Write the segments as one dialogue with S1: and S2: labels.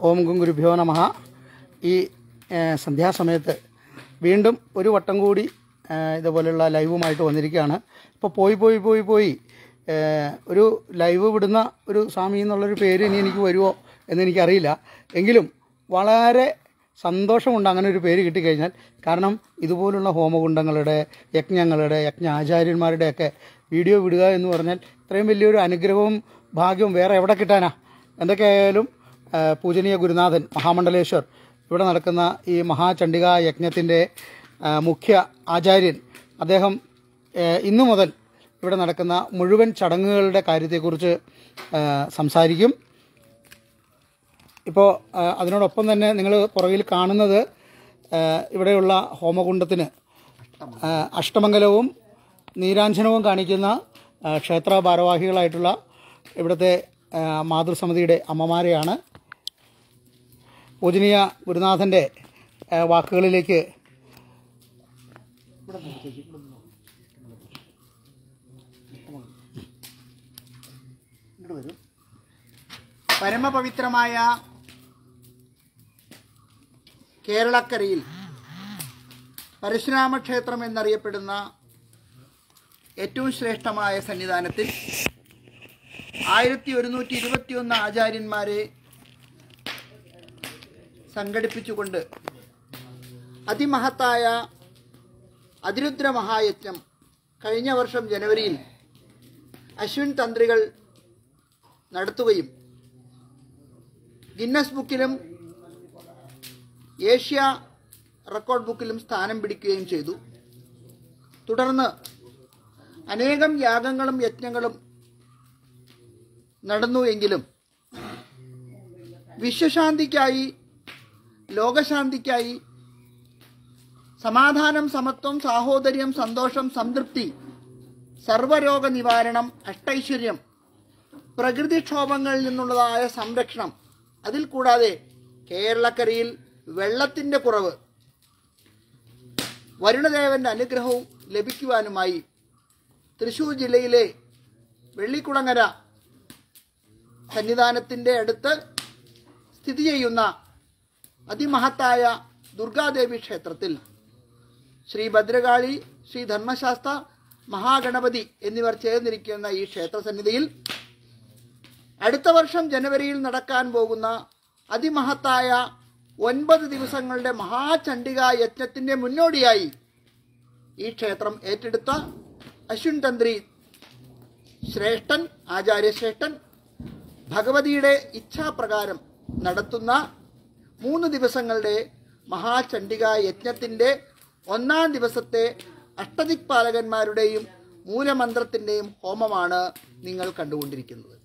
S1: ഓം ഗുരുഭ്യോ നമഃ. ഈ സന്ധ്യാസമയത്ത് വീണ്ടും ഒരു വട്ടം കൂടി ഇതുപോലെയുള്ള ലൈവുമായിട്ട് വന്നിരിക്കുകയാണ്. ഇപ്പോൾ പോയി ഒരു ലൈവ് വിടുന്ന ഒരു സ്വാമി എന്നുള്ളൊരു പേര് ഇനി എനിക്ക് വരുമോ എന്നെനിക്കറിയില്ല. എങ്കിലും വളരെ സന്തോഷമുണ്ട് അങ്ങനെ ഒരു പേര് കിട്ടിക്കഴിഞ്ഞാൽ. കാരണം ഇതുപോലുള്ള ഹോമകുണ്ടങ്ങളുടെ യജ്ഞാചാര്യന്മാരുടെയൊക്കെ വീഡിയോ വിടുക എന്ന് പറഞ്ഞാൽ ഇത്രയും വലിയൊരു അനുഗ്രഹവും ഭാഗ്യവും വേറെ എവിടെ കിട്ടാനാ. എന്തൊക്കെയായാലും പൂജനീയ ഗുരുനാഥൻ മഹാമണ്ഡലേശ്വർ ഇവിടെ നടക്കുന്ന ഈ മഹാചണ്ഡികാ യജ്ഞത്തിൻ്റെ മുഖ്യ ആചാര്യൻ, അദ്ദേഹം ഇന്നു മുതൽ ഇവിടെ നടക്കുന്ന മുഴുവൻ ചടങ്ങുകളുടെ കാര്യത്തെക്കുറിച്ച് സംസാരിക്കും. ഇപ്പോൾ അതിനോടൊപ്പം തന്നെ നിങ്ങൾ പുറകിൽ കാണുന്നത് ഇവിടെയുള്ള ഹോമകുണ്ടത്തിന് അഷ്ടമംഗലവും നീരാഞ്ജനവും കാണിക്കുന്ന ക്ഷേത്ര ഭാരവാഹികളായിട്ടുള്ള ഇവിടുത്തെ മാതൃസമിതിയുടെ അമ്മമാരെയാണ്. പൂജനീയ ഗുരുനാഥൻ്റെ വാക്കുകളിലേക്ക്
S2: പരമപവിത്രമായ കേരളക്കരയിൽ പരശുരാമ ക്ഷേത്രം എന്നറിയപ്പെടുന്ന ഏറ്റവും ശ്രേഷ്ഠമായ സന്നിധാനത്തിൽ 1121 ആചാര്യന്മാരെ സംഘടിപ്പിച്ചുകൊണ്ട് അതിമഹത്തായ അതിരുദ്ര മഹായജ്ഞം കഴിഞ്ഞ വർഷം ജനുവരിയിൽ അശ്വിൻ തന്ത്രികൾ നടത്തുകയും ഗിന്നസ് ബുക്കിലും ഏഷ്യ റെക്കോർഡ് ബുക്കിലും സ്ഥാനം പിടിക്കുകയും ചെയ്തു. തുടർന്ന് അനേകം യാഗങ്ങളും യജ്ഞങ്ങളും നടന്നു. എങ്കിലും വിശ്വശാന്തിക്കായി, ലോകശാന്തിക്കായി, സമാധാനം, സമത്വം, സാഹോദര്യം, സന്തോഷം, സംതൃപ്തി, സർവരോഗ നിവാരണം, അഷ്ടൈശ്വര്യം, പ്രകൃതിക്ഷോഭങ്ങളിൽ നിന്നുള്ളതായ സംരക്ഷണം, അതിൽ കൂടാതെ കേരളക്കരയിൽ വെള്ളത്തിൻ്റെ കുറവ്, വരുണദേവന്റെ അനുഗ്രഹവും ലഭിക്കുവാനുമായി തൃശ്ശൂർ ജില്ലയിലെ വെള്ളിക്കുളങ്ങര സന്നിധാനത്തിൻ്റെ അടുത്ത് സ്ഥിതി ചെയ്യുന്ന അതിമഹത്തായ ദുർഗാദേവി ക്ഷേത്രത്തിൽ ശ്രീ ഭദ്രകാളി, ശ്രീ ധർമ്മശാസ്ത്ര, മഹാഗണപതി എന്നിവർ ചേർന്നിരിക്കുന്ന ഈ ക്ഷേത്രസന്നിധിയിൽ അടുത്ത വർഷം ജനുവരിയിൽ നടക്കാൻ പോകുന്ന അതിമഹത്തായ 9 ദിവസങ്ങളുടെ മഹാചണ്ഡികാ യജ്ഞത്തിൻ്റെ മുന്നോടിയായി ഈ ക്ഷേത്രം ഏറ്റെടുത്ത അശ്വിൻ തന്ത്രി ശ്രേഷ്ഠൻ, ആചാര്യശ്രേഷ്ഠൻ, ഭഗവതിയുടെ ഇച്ഛാപ്രകാരം നടത്തുന്ന 3 ദിവസങ്ങളുടെ മഹാചണ്ഡികാ യജ്ഞത്തിൻ്റെ 1-ാം ദിവസത്തെ അഷ്ടദിക്പാലകന്മാരുടെയും മൂലമന്ത്രത്തിൻ്റെയും ഹോമമാണ് നിങ്ങൾ കണ്ടുകൊണ്ടിരിക്കുന്നത്.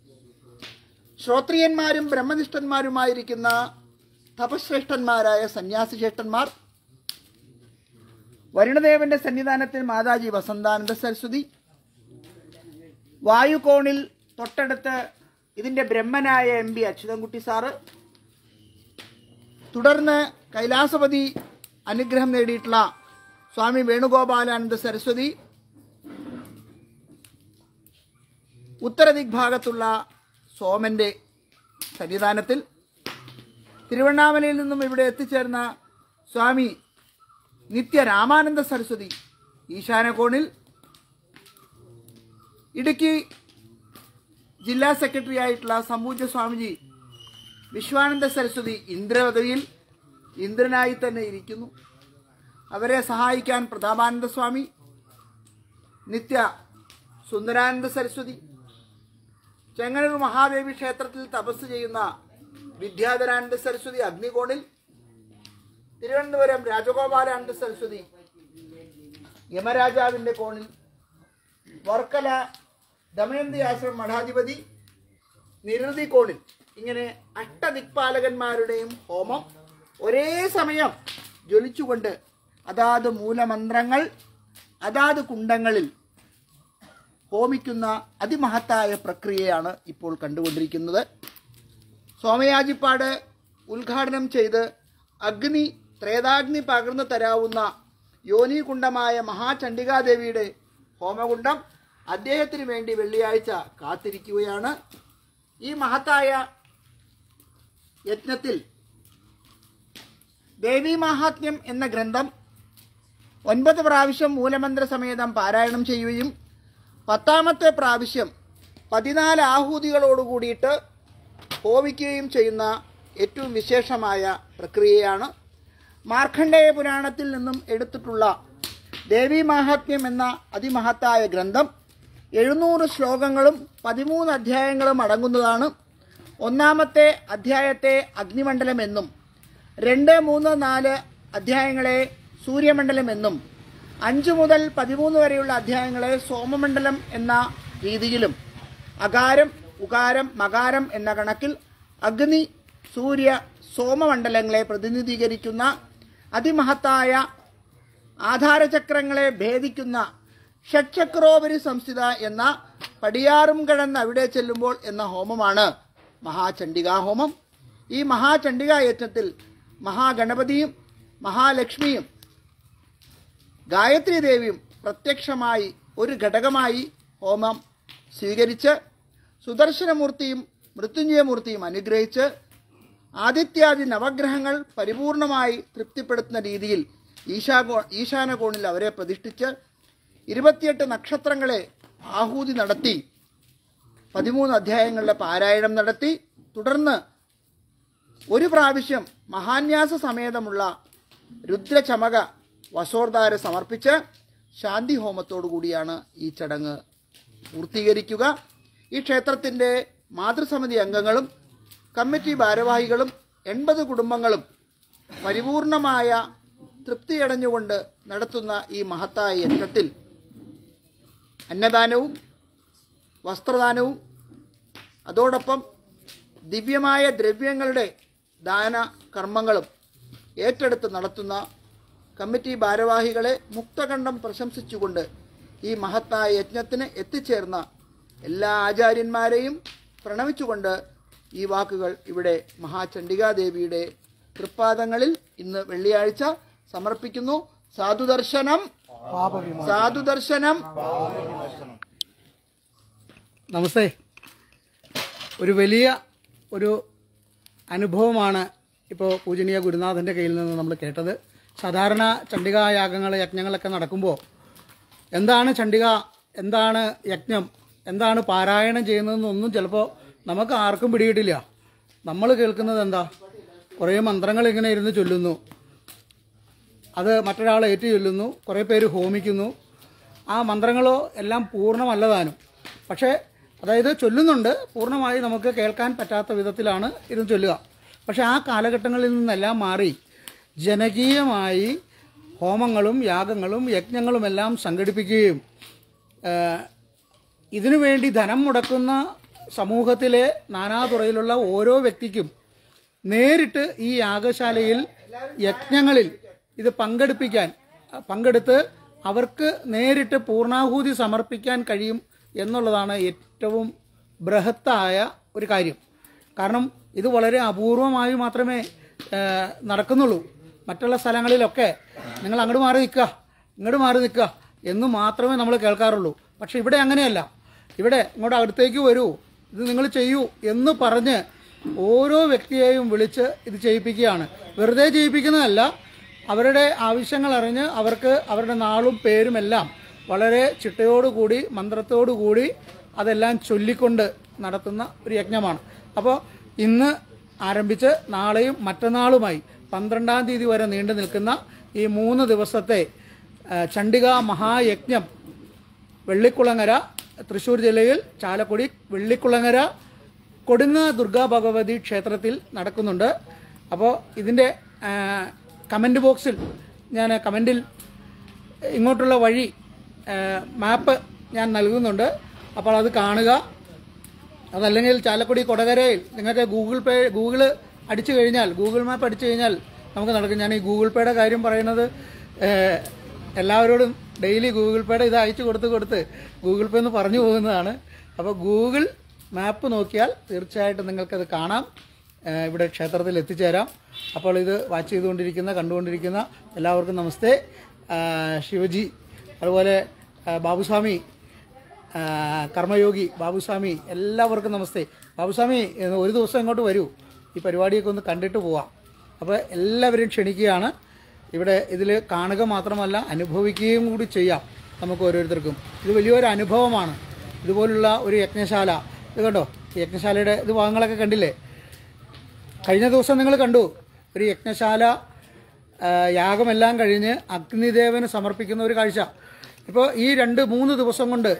S2: ശ്രോത്രിയന്മാരും ബ്രഹ്മനിഷ്ഠന്മാരുമായിരിക്കുന്ന തപശ്രേഷ്ഠന്മാരായ സന്യാസിശ്രേഷ്ഠന്മാർ, വരുണദേവന്റെ സന്നിധാനത്തിൽ മാതാജി വസന്താനന്ദ സരസ്വതി, വായുകോണിൽ തൊട്ടടുത്ത് ഇതിൻ്റെ ബ്രഹ്മനായ MP അച്യുതൻകുട്ടി സാറ്, തുടർന്ന് കൈലാസപതി അനുഗ്രഹം നേടിയിട്ടുള്ള സ്വാമി വേണുഗോപാലാനന്ദ സരസ്വതി, ഉത്തരദിഗ്ഭാഗത്തുള്ള സോമന്റെ സന്നിധാനത്തിൽ, തിരുവണ്ണാമലയിൽ നിന്നും ഇവിടെ എത്തിച്ചേർന്ന സ്വാമി നിത്യരാമാനന്ദ സരസ്വതി ഈശാനകോണിൽ, ഇടുക്കി ജില്ലാ സെക്രട്ടറി ആയിട്ടുള്ള സംപൂജ്യ സ്വാമിജി വിശ്വാനന്ദ സരസ്വതി ഇന്ദ്രപദവിയിൽ ഇന്ദ്രനായി തന്നെ ഇരിക്കുന്നു. അവരെ സഹായിക്കാൻ പ്രതാപാനന്ദ സ്വാമി, നിത്യ സുന്ദരാനന്ദ സരസ്വതി, ചെങ്ങന്നൂർ മഹാദേവി ക്ഷേത്രത്തിൽ തപസ് ചെയ്യുന്ന വിദ്യാധരാനന്ദ സരസ്വതി അഗ്നികോണിൽ, തിരുവനന്തപുരം രാജഗോപാലാനന്ദ സരസ്വതി യമരാജാവിൻ്റെ കോണിൽ, വർക്കല ദമയന്തി ആശ്രമം മഠാധിപതി നിരൃതി കോണിൽ, ഇങ്ങനെ അഷ്ടദിക്പാലകന്മാരുടെയും ഹോമം ഒരേ സമയം ജ്വലിച്ചുകൊണ്ട് അതാത് മൂലമന്ത്രങ്ങൾ അതാത് കുണ്ടങ്ങളിൽ ഹോമിക്കുന്ന അതിമഹത്തായ പ്രക്രിയയാണ് ഇപ്പോൾ കണ്ടുകൊണ്ടിരിക്കുന്നത്. സോമയാജിപ്പാട് ഉദ്ഘാടനം ചെയ്ത് അഗ്നി ത്രേതാഗ്നി പകർന്നു തരാവുന്ന യോനികുണ്ഡമായ മഹാചണ്ഡികാദേവിയുടെ ഹോമകുണ്ഡം അദ്ദേഹത്തിന് വേണ്ടി വെള്ളിയാഴ്ച കാത്തിരിക്കുകയാണ്. ഈ മഹത്തായ യജ്ഞത്തിൽ ദേവീമാഹാത്മ്യം എന്ന ഗ്രന്ഥം 9 പ്രാവശ്യം മൂലമന്ത്ര സമേതം പാരായണം ചെയ്യുകയും 10ാമത്തെ പ്രാവശ്യം 14 ആഹൂതികളോടുകൂടിയിട്ട് ഹോമിക്കുകയും ചെയ്യുന്ന ഏറ്റവും വിശേഷമായ പ്രക്രിയയാണ്. മാർക്കണ്ഡേയ പുരാണത്തിൽ നിന്നും എടുത്തിട്ടുള്ള ദേവീമാഹാത്മ്യം എന്ന അതിമഹത്തായ ഗ്രന്ഥം 700 ശ്ലോകങ്ങളും 13 അധ്യായങ്ങളും അടങ്ങുന്നതാണ്. 1ാമത്തെ അധ്യായത്തെ അഗ്നിമണ്ഡലം എന്നും 2, 3, 4 അധ്യായങ്ങളെ സൂര്യമണ്ഡലം എന്നും 5 മുതൽ 13 വരെയുള്ള അധ്യായങ്ങളെ സോമമണ്ഡലം എന്ന രീതിയിലും അകാരം, ഉകാരം, മകാരം എന്ന കണക്കിൽ അഗ്നി, സൂര്യ, സോമമണ്ഡലങ്ങളെ പ്രതിനിധീകരിക്കുന്ന അതിമഹത്തായ ആധാരചക്രങ്ങളെ ഭേദിക്കുന്ന ഷഡ്ചക്രോപരി സംസ്ഥിത എന്ന പടിയാറും കടന്ന് അവിടെ ചെല്ലുമ്പോൾ എന്ന ഹോമമാണ് മഹാചണ്ഡികാ ഹോമം. ഈ മഹാചണ്ഡികാ യജ്ഞത്തിൽ മഹാഗണപതിയും മഹാലക്ഷ്മിയും ഗായത്രി ദേവിയും പ്രത്യക്ഷമായി ഒരു ഘടകമായി ഹോമം സ്വീകരിച്ച് സുദർശനമൂർത്തിയും മൃത്യുഞ്ജയമൂർത്തിയും അനുഗ്രഹിച്ച് ആദിത്യാദി നവഗ്രഹങ്ങൾ പരിപൂർണമായി തൃപ്തിപ്പെടുത്തുന്ന രീതിയിൽ ഈശാനകോണിൽ അവരെ പ്രതിഷ്ഠിച്ച് 28 നക്ഷത്രങ്ങളെ ആഹൂതി നടത്തി 13 അധ്യായങ്ങളുടെ പാരായണം നടത്തി തുടർന്ന് ഒരു പ്രാവശ്യം മഹാന്യാസ സമേതമുള്ള രുദ്രചമക വസോർധാര സമർപ്പിച്ച് ശാന്തി ഹോമത്തോടു കൂടിയാണ് ഈ ചടങ്ങ് പൂർത്തീകരിക്കുക. ഈ ക്ഷേത്രത്തിൻ്റെ മാതൃസമിതി അംഗങ്ങളും കമ്മിറ്റി ഭാരവാഹികളും 80 കുടുംബങ്ങളും പരിപൂർണമായ തൃപ്തിയടഞ്ഞുകൊണ്ട് നടത്തുന്ന ഈ മഹത്തായ യജ്ഞത്തിൽ അന്നദാനവും വസ്ത്രദാനവും അതോടൊപ്പം ദിവ്യമായ ദ്രവ്യങ്ങളുടെ ദാന കർമ്മങ്ങളും ഏറ്റെടുത്ത് നടത്തുന്ന കമ്മിറ്റി ഭാരവാഹികളെ മുക്തകണ്ഠം പ്രശംസിച്ചുകൊണ്ട് ഈ മഹത്തായ യജ്ഞത്തിന് എത്തിച്ചേർന്ന എല്ലാ ആചാര്യന്മാരെയും പ്രണമിച്ചുകൊണ്ട് ഈ വാക്കുകൾ ഇവിടെ മഹാചണ്ഡികാദേവിയുടെ തൃപ്പാദങ്ങളിൽ ഇന്ന് വെള്ളിയാഴ്ച സമർപ്പിക്കുന്നു. സാധുദർശനം, സാധുദർശനം.
S1: നമസ്തേ. ഒരു വലിയ ഒരു അനുഭവമാണ് ഇപ്പോൾ പൂജനീയ ഗുരുനാഥൻ്റെ കയ്യിൽ നിന്ന് നമ്മൾ കേട്ടത്. സാധാരണ ചണ്ഡികായാഗങ്ങൾ, യജ്ഞങ്ങളൊക്കെ നടക്കുമ്പോൾ എന്താണ് ചണ്ഡിക, എന്താണ് യജ്ഞം, എന്താണ് പാരായണം ചെയ്യുന്നതെന്നൊന്നും ചിലപ്പോൾ നമുക്ക് ആർക്കും പിടികിട്ടില്ല. നമ്മൾ കേൾക്കുന്നത് എന്താ, കുറേ മന്ത്രങ്ങൾ ഇങ്ങനെ ഇരുന്ന് ചൊല്ലുന്നു, അത് മറ്റൊരാൾ ഏറ്റു ചൊല്ലുന്നു, കുറേ പേര് ഹോമിക്കുന്നു. ആ മന്ത്രങ്ങളോ എല്ലാം പൂർണ്ണമല്ലതാനും, പക്ഷേ അതായത് ചൊല്ലുന്നുണ്ട്, പൂർണ്ണമായി നമുക്ക് കേൾക്കാൻ പറ്റാത്ത വിധത്തിലാണ് ഇരുന്ന് ചൊല്ലുക. പക്ഷേ ആ കാലഘട്ടങ്ങളിൽ നിന്നെല്ലാം മാറി ജനകീയമായി ഹോമങ്ങളും യാഗങ്ങളും യജ്ഞങ്ങളുമെല്ലാം സംഘടിപ്പിക്കുകയും ഇതിനുവേണ്ടി ധനം മുടക്കുന്ന സമൂഹത്തിലെ നാനാതുറയിലുള്ള ഓരോ വ്യക്തിക്കും നേരിട്ട് ഈ യാഗശാലയിൽ യജ്ഞങ്ങളിൽ ഇത് പങ്കെടുത്ത് അവർക്ക് നേരിട്ട് പൂർണ്ണാഹൂതി സമർപ്പിക്കാൻ കഴിയും എന്നുള്ളതാണ് ഏറ്റവും ബൃഹത്തായ ഒരു കാര്യം. കാരണം ഇത് വളരെ അപൂർവമായി മാത്രമേ നടക്കുന്നുള്ളൂ. മറ്റുള്ള സ്ഥലങ്ങളിലൊക്കെ നിങ്ങൾ അങ്ങോട്ട് മാറി നിൽക്കുക, ഇങ്ങോട്ട് മാറി നിൽക്കുക എന്ന് മാത്രമേ നമ്മൾ കേൾക്കാറുള്ളൂ. പക്ഷെ ഇവിടെ അങ്ങനെയല്ല. ഇവിടെ ഇങ്ങോട്ട് അടുത്തേക്ക് വരൂ, ഇത് നിങ്ങൾ ചെയ്യൂ എന്ന് പറഞ്ഞ് ഓരോ വ്യക്തിയെയും വിളിച്ച് ഇത് ചെയ്യിപ്പിക്കുകയാണ്. വെറുതെ ചെയ്യിപ്പിക്കുന്നതല്ല, അവരുടെ ആവശ്യങ്ങൾ അറിഞ്ഞ് അവർക്ക് അവരുടെ നാളും പേരുമെല്ലാം വളരെ ചിട്ടയോടുകൂടി മന്ത്രത്തോടുകൂടി അതെല്ലാം ചൊല്ലിക്കൊണ്ട് നടത്തുന്ന ഒരു യജ്ഞമാണ്. അപ്പോൾ ഇന്ന് ആരംഭിച്ച് നാളെയും മറ്റന്നാളുമായി 12-ാം തീയതി വരെ നീണ്ടു നിൽക്കുന്ന ഈ 3 ദിവസത്തെ ചണ്ഡികാ മഹായജ്ഞം വെള്ളിക്കുളങ്ങര, തൃശ്ശൂർ ജില്ലയിൽ ചാലക്കുടി വെള്ളിക്കുളങ്ങര കൊടുങ്ങ ദുർഗാ ഭഗവതി ക്ഷേത്രത്തിൽ നടക്കുന്നുണ്ട്. അപ്പോൾ ഇതിൻ്റെ കമൻറ്റ് ബോക്സിൽ ഞാൻ കമൻറ്റിൽ ഇങ്ങോട്ടുള്ള വഴി മാപ്പ് ഞാൻ നൽകുന്നുണ്ട്. അപ്പോൾ അത് കാണുക. അതല്ലെങ്കിൽ ചാലക്കുടി കൊടകരയിൽ നിങ്ങൾക്ക് ഗൂഗിൾ അടിച്ചു കഴിഞ്ഞാൽ, ഗൂഗിൾ മാപ്പ് അടിച്ചു കഴിഞ്ഞാൽ നമുക്ക് നടക്കും. ഞാൻ ഈ ഗൂഗിൾ പേയുടെ കാര്യം പറയുന്നത് എല്ലാവരോടും ഡെയിലി ഗൂഗിൾ പേയുടെ ഇത് അയച്ചു കൊടുത്ത് ഗൂഗിൾ പേ എന്ന് പറഞ്ഞു പോകുന്നതാണ്. അപ്പോൾ ഗൂഗിൾ മാപ്പ് നോക്കിയാൽ തീർച്ചയായിട്ടും നിങ്ങൾക്കത് കാണാം, ഇവിടെ ക്ഷേത്രത്തിൽ എത്തിച്ചേരാം. അപ്പോൾ ഇത് വാച്ച് ചെയ്തുകൊണ്ടിരിക്കുന്ന, കണ്ടുകൊണ്ടിരിക്കുന്ന എല്ലാവർക്കും നമസ്തേ. ശിവജി, അതുപോലെ ബാബുസ്വാമി, കർമ്മയോഗി ബാബുസ്വാമി, എല്ലാവർക്കും നമസ്തേ. ബാബുസ്വാമി ഒരു ദിവസം ഇങ്ങോട്ട് വരൂ, ഈ പരിപാടിയൊക്കെ ഒന്ന് കണ്ടിട്ട് പോവാം. അപ്പോൾ എല്ലാവരെയും ക്ഷണിക്കുകയാണ്. ഇവിടെ ഇതിൽ കാണുക മാത്രമല്ല അനുഭവിക്കുകയും കൂടി ചെയ്യാം നമുക്ക് ഓരോരുത്തർക്കും. ഇത് വലിയൊരു അനുഭവമാണ്. ഇതുപോലുള്ള ഒരു യജ്ഞശാല, ഇത് കണ്ടോ, യജ്ഞശാലയുടെ ഇത് ഭാഗങ്ങളൊക്കെ കണ്ടില്ലേ? കഴിഞ്ഞ ദിവസം നിങ്ങൾ കണ്ടു ഒരു യജ്ഞശാല യാഗമെല്ലാം കഴിഞ്ഞ് അഗ്നിദേവന് സമർപ്പിക്കുന്ന ഒരു കാഴ്ച. ഇപ്പോൾ ഈ 2-3 ദിവസം കൊണ്ട്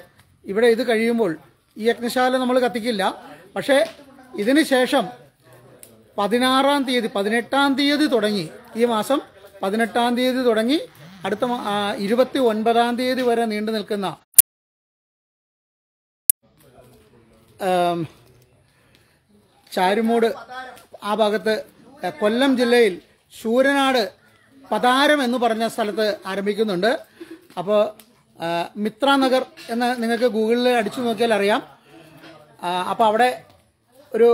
S1: ഇവിടെ ഇത് കഴിയുമ്പോൾ ഈ യജ്ഞശാല നമ്മൾ കത്തിക്കില്ല. പക്ഷേ ഇതിന് ശേഷം 16-ാം തീയതി 18-ാം തീയതി തുടങ്ങി, ഈ മാസം 18-ാം തീയതി തുടങ്ങി അടുത്ത 29-ാം തീയതി വരെ നീണ്ടു നിൽക്കുന്ന ചാരുമൂട് ആ ഭാഗത്ത് കൊല്ലം ജില്ലയിൽ ശൂരനാട് പതാരം എന്ന് പറഞ്ഞ സ്ഥലത്ത് ആരംഭിക്കുന്നുണ്ട്. അപ്പോൾ മിത്രനഗർ എന്ന് നിങ്ങൾക്ക് ഗൂഗിളിൽ അടിച്ചു നോക്കിയാൽ അറിയാം. അപ്പോൾ അവിടെ ഒരു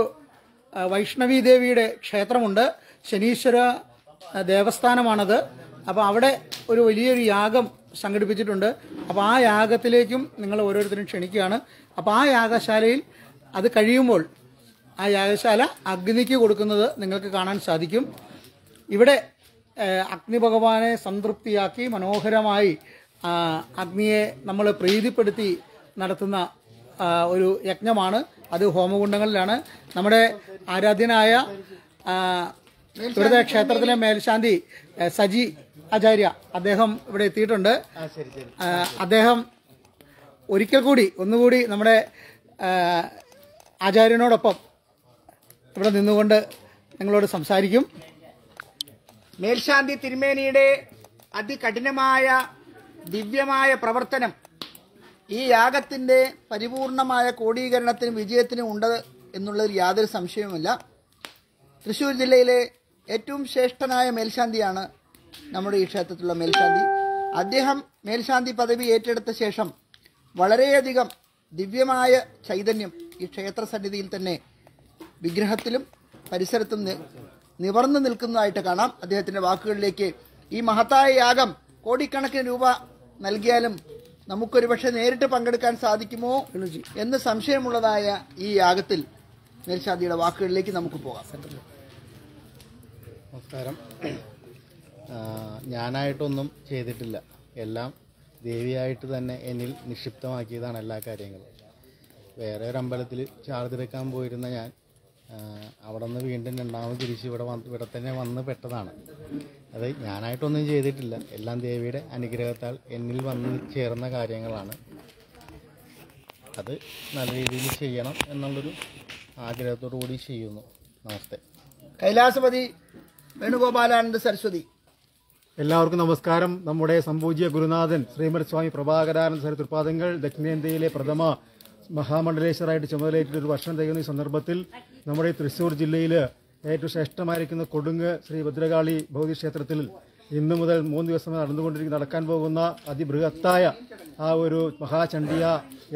S1: വൈഷ്ണവി ദേവിയുടെ ക്ഷേത്രമുണ്ട്, ശനീശ്വര ദേവസ്ഥാനമാണത്. അപ്പോൾ അവിടെ ഒരു വലിയൊരു യാഗം സംഘടിപ്പിച്ചിട്ടുണ്ട്. അപ്പോൾ ആ യാഗത്തിലേക്കും നിങ്ങൾ ഓരോരുത്തരും ക്ഷണിക്കുകയാണ്. അപ്പോൾ ആ യാഗശാലയിൽ അത് കഴിയുമ്പോൾ ആ യാഗശാല അഗ്നിക്ക് കൊടുക്കുന്നത് നിങ്ങൾക്ക് കാണാൻ സാധിക്കും. ഇവിടെ അഗ്നി ഭഗവാനെ സംതൃപ്തിയാക്കി മനോഹരമായി അഗ്നിയെ നമ്മൾ പ്രീതിപ്പെടുത്തി നടത്തുന്ന ഒരു യജ്ഞമാണ്. അത് ഹോമകുണ്ടങ്ങളിലാണ്. നമ്മുടെ ആരാധ്യനായ ഇവിടുത്തെ ക്ഷേത്രത്തിലെ മേൽശാന്തി സജി ആചാര്യ അദ്ദേഹം ഇവിടെ എത്തിയിട്ടുണ്ട്. അദ്ദേഹം ഒരിക്കൽ കൂടി ഒന്നുകൂടി നമ്മുടെ ആചാര്യനോടൊപ്പം ഇവിടെ നിന്നുകൊണ്ട് നിങ്ങളോട് സംസാരിക്കും.
S2: മേൽശാന്തി തിരുമേനിയുടെ അതികഠിനമായ ദിവ്യമായ പ്രവർത്തനം ഈ യാഗത്തിൻ്റെ പരിപൂർണമായ കോടീകരണത്തിനും വിജയത്തിനും ഉണ്ട് എന്നുള്ളതിൽ യാതൊരു സംശയവുമില്ല. തൃശ്ശൂർ ജില്ലയിലെ ഏറ്റവും ശ്രേഷ്ഠനായ മേൽശാന്തിയാണ് നമ്മുടെ ഈ ക്ഷേത്രത്തിലുള്ള മേൽശാന്തി. അദ്ദേഹം മേൽശാന്തി പദവി ഏറ്റെടുത്ത ശേഷം വളരെയധികം ദിവ്യമായ ചൈതന്യം ഈ ക്ഷേത്ര സന്നിധിയിൽ തന്നെ വിഗ്രഹത്തിലും പരിസരത്തും നിവർന്നു നിൽക്കുന്നതായിട്ട് കാണാം. അദ്ദേഹത്തിൻ്റെ വാക്കുകളിലേക്ക്, ഈ മഹത്തായ യാഗം കോടിക്കണക്കിന് രൂപ നൽകിയാലും നമുക്കൊരു പക്ഷേ നേരിട്ട് പങ്കെടുക്കാൻ സാധിക്കുമോ എന്ന് സംശയമുള്ളതായ ഈ യാഗത്തിൽ മേൽശാന്തിയുടെ വാക്കുകളിലേക്ക് നമുക്ക് പോകാം.
S3: നമസ്കാരം. ഞാനായിട്ടൊന്നും ചെയ്തിട്ടില്ല, എല്ലാം ദേവിയായിട്ട് തന്നെ എന്നിൽ നിക്ഷിപ്തമാക്കിയതാണ് എല്ലാ കാര്യങ്ങളും. വേറെ ഒരു അമ്പലത്തിൽ ചാർത്തിറക്കാൻ പോയിരുന്ന ഞാൻ അവിടെ നിന്ന് വീണ്ടും രണ്ടാമത് തിരിച്ച് ഇവിടെ തന്നെ വന്ന് പെട്ടതാണ്. അത് ഞാനായിട്ടൊന്നും ചെയ്തിട്ടില്ല, എല്ലാം ദേവിയുടെ അനുഗ്രഹത്താൽ എന്നിൽ വന്ന് ചേർന്ന കാര്യങ്ങളാണ്. അത് നല്ല രീതിയിൽ ചെയ്യണം എന്നുള്ളൊരു ആഗ്രഹത്തോടു കൂടി ചെയ്യുന്നു. നമസ്തേ.
S2: കൈലാസപതി വേണുഗോപാലാനന്ദ സരസ്വതി.
S4: എല്ലാവർക്കും നമസ്കാരം. നമ്മുടെ സംപൂജ്യ ഗുരുനാഥൻ ശ്രീമത് സ്വാമി പ്രഭാകരാനന്ദ സരസ്വതി തൃപാദങ്ങൾ ദക്ഷിണേന്ത്യയിലെ പ്രഥമ മഹാമണ്ഡലേശ്വരായിട്ട് ചുമതലയേറ്റ ഒരു വർഷം തികയുന്ന ഈ സന്ദർഭത്തിൽ നമ്മുടെ തൃശ്ശൂർ ജില്ലയിൽ ഏറ്റവും ശ്രേഷ്ഠമായിരിക്കുന്ന കൊടുങ്ങ് ശ്രീ ഭദ്രകാളി ഭൗതി ക്ഷേത്രത്തിൽ ഇന്നു മുതൽ 3 ദിവസം നടക്കാൻ പോകുന്ന അതിബൃഹത്തായ ആ ഒരു മഹാചണ്ഡിയ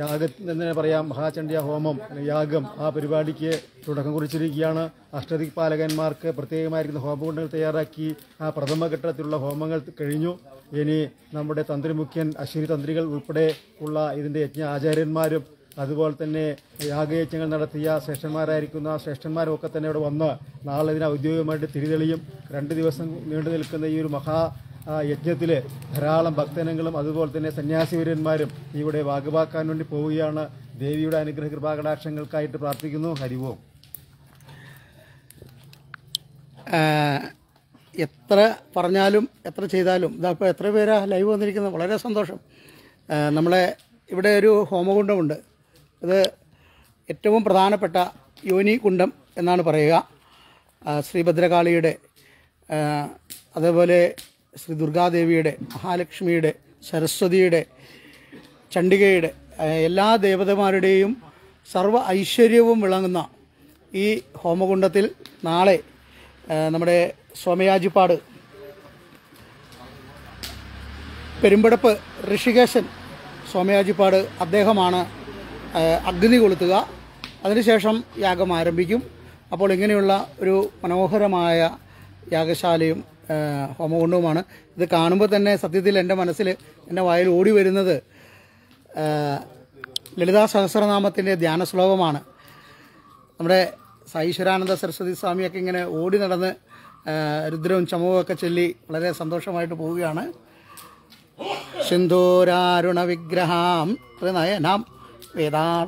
S4: യാഗം പറയാം, മഹാചണ്ഡിയ ഹോമം യാഗം, ആ പരിപാടിക്ക് തുടക്കം കുറിച്ചിരിക്കുകയാണ്. അഷ്ടദിക്പാലകന്മാർക്ക് പ്രത്യേകമായിരിക്കുന്ന ഹോമകുണ്ടങ്ങൾ തയ്യാറാക്കി ആ പ്രഥമഘട്ടത്തിലുള്ള ഹോമങ്ങൾ കഴിഞ്ഞു. ഇനി നമ്മുടെ തന്ത്രിമുഖ്യൻ അശ്വിനി തന്ത്രികൾ ഉൾപ്പെടെ ഉള്ള ഇതിൻ്റെ യജ്ഞ ആചാര്യന്മാരും അതുപോലെ തന്നെ യാഗയജ്ഞങ്ങൾ നടത്തിയ ശ്രേഷ്ഠന്മാരും ഒക്കെ തന്നെ ഇവിടെ വന്ന് നാളെ ഇതിന് ഔദ്യോഗികമായിട്ട് തിരിതെളിയും. 2 ദിവസം നീണ്ടു നിൽക്കുന്ന ഈ ഒരു യജ്ഞത്തിൽ ധാരാളം ഭക്തജനങ്ങളും അതുപോലെ തന്നെ സന്യാസിവര്യന്മാരും ഇവിടെ ഭാഗമാക്കാൻ വേണ്ടി പോവുകയാണ്. ദേവിയുടെ അനുഗ്രഹ കൃപാകടാക്ഷങ്ങൾക്കായിട്ട് പ്രാർത്ഥിക്കുന്നു. ഹരിവോം.
S1: എത്ര പറഞ്ഞാലും എത്ര ചെയ്താലും ഇതപ്പോൾ എത്ര പേരാ ലൈവ് വന്നിരിക്കുന്നത്, വളരെ സന്തോഷം. നമ്മളെ ഇവിടെ ഒരു ഹോമകുണ്ടമുണ്ട്. ഇത് ഏറ്റവും പ്രധാനപ്പെട്ട യോനി കുണ്ടം എന്നാണ് പറയുക. ശ്രീഭദ്രകാളിയുടെ, അതേപോലെ ശ്രീ ദുർഗാദേവിയുടെ, മഹാലക്ഷ്മിയുടെ, സരസ്വതിയുടെ, ചണ്ഡികയുടെ എല്ലാ ദേവതമാരുടെയും സർവ്വ ഐശ്വര്യവും വിളങ്ങുന്ന ഈ ഹോമകുണ്ടത്തിൽ നാളെ നമ്മുടെ സോമയാജിപ്പാട് പെരുമ്പടപ്പ് ഋഷികേശൻ സോമയാജിപ്പാട് അദ്ദേഹമാണ് അഗ്നി കൊളുത്തുക. അതിനുശേഷം യാഗം ആരംഭിക്കും. അപ്പോൾ ഇങ്ങനെയുള്ള ഒരു മനോഹരമായ യാഗശാലയും ഹോമകുണ്ടവുമാണ്. ഇത് കാണുമ്പോൾ തന്നെ സത്യത്തിൽ എൻ്റെ മനസ്സിൽ, എൻ്റെ വായിൽ ഓടി വരുന്നത് ലളിതാ സഹസ്രനാമത്തിൻ്റെ ധ്യാന ശ്ലോകമാണ്. നമ്മുടെ സായീശ്വരാനന്ദ സരസ്വതി സ്വാമിയൊക്കെ ഇങ്ങനെ ഓടി നടന്ന് രുദ്രവും ചമവും ഒക്കെ ചൊല്ലി വളരെ സന്തോഷമായിട്ട് പോവുകയാണ്. സിന്ധൂരാരുണ വിഗ്രഹാം ത്രിനയനാം വേദാള